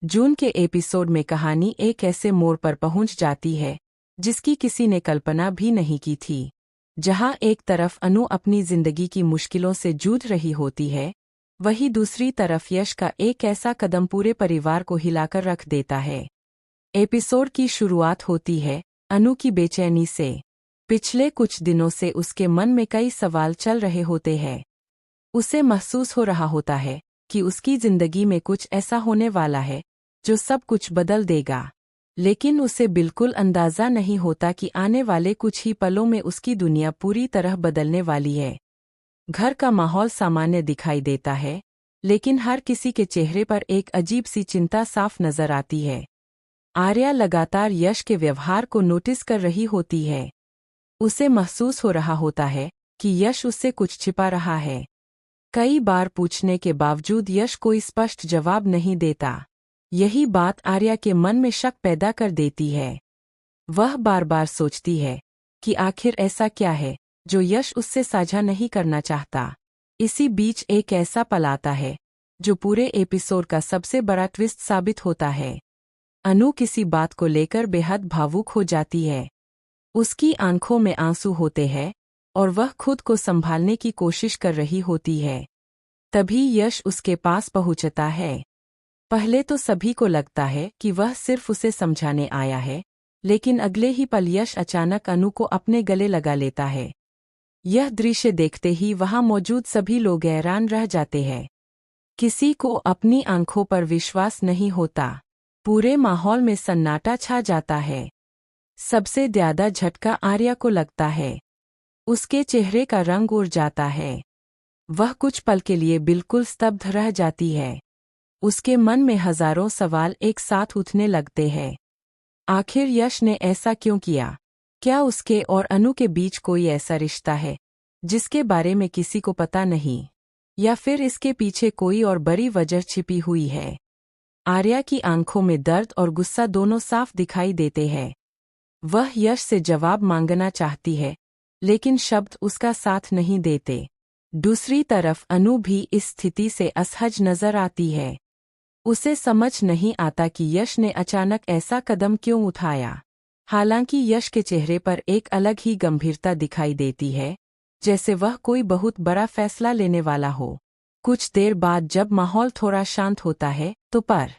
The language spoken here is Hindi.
जून के एपिसोड में कहानी एक ऐसे मोड़ पर पहुंच जाती है जिसकी किसी ने कल्पना भी नहीं की थी। जहां एक तरफ अनु अपनी जिंदगी की मुश्किलों से जूझ रही होती है, वहीं दूसरी तरफ यश का एक ऐसा कदम पूरे परिवार को हिलाकर रख देता है। एपिसोड की शुरुआत होती है अनु की बेचैनी से। पिछले कुछ दिनों से उसके मन में कई सवाल चल रहे होते हैं। उसे महसूस हो रहा होता है कि उसकी जिंदगी में कुछ ऐसा होने वाला है जो सब कुछ बदल देगा, लेकिन उसे बिल्कुल अंदाजा नहीं होता कि आने वाले कुछ ही पलों में उसकी दुनिया पूरी तरह बदलने वाली है। घर का माहौल सामान्य दिखाई देता है, लेकिन हर किसी के चेहरे पर एक अजीब सी चिंता साफ नजर आती है। आर्या लगातार यश के व्यवहार को नोटिस कर रही होती है। उसे महसूस हो रहा होता है कि यश उससे कुछ छिपा रहा है। कई बार पूछने के बावजूद यश कोई स्पष्ट जवाब नहीं देता। यही बात आर्या के मन में शक पैदा कर देती है। वह बार बार सोचती है कि आखिर ऐसा क्या है जो यश उससे साझा नहीं करना चाहता। इसी बीच एक ऐसा पल आता है जो पूरे एपिसोड का सबसे बड़ा ट्विस्ट साबित होता है। अनु किसी बात को लेकर बेहद भावुक हो जाती है। उसकी आंखों में आंसू होते हैं और वह खुद को संभालने की कोशिश कर रही होती है। तभी यश उसके पास पहुंचता है। पहले तो सभी को लगता है कि वह सिर्फ उसे समझाने आया है, लेकिन अगले ही पल यश अचानक अनु को अपने गले लगा लेता है। यह दृश्य देखते ही वहां मौजूद सभी लोग हैरान रह जाते हैं। किसी को अपनी आंखों पर विश्वास नहीं होता। पूरे माहौल में सन्नाटा छा जाता है। सबसे ज्यादा झटका आर्या को लगता है। उसके चेहरे का रंग उड़ जाता है। वह कुछ पल के लिए बिल्कुल स्तब्ध रह जाती है। उसके मन में हजारों सवाल एक साथ उठने लगते हैं। आखिर यश ने ऐसा क्यों किया? क्या उसके और अनु के बीच कोई ऐसा रिश्ता है जिसके बारे में किसी को पता नहीं, या फिर इसके पीछे कोई और बड़ी वजह छिपी हुई है? आर्या की आंखों में दर्द और गुस्सा दोनों साफ दिखाई देते हैं। वह यश से जवाब मांगना चाहती है, लेकिन शब्द उसका साथ नहीं देते। दूसरी तरफ अनु भी इस स्थिति से असहज नजर आती है। उसे समझ नहीं आता कि यश ने अचानक ऐसा कदम क्यों उठाया। हालांकि यश के चेहरे पर एक अलग ही गंभीरता दिखाई देती है, जैसे वह कोई बहुत बड़ा फैसला लेने वाला हो। कुछ देर बाद जब माहौल थोड़ा शांत होता है तो पर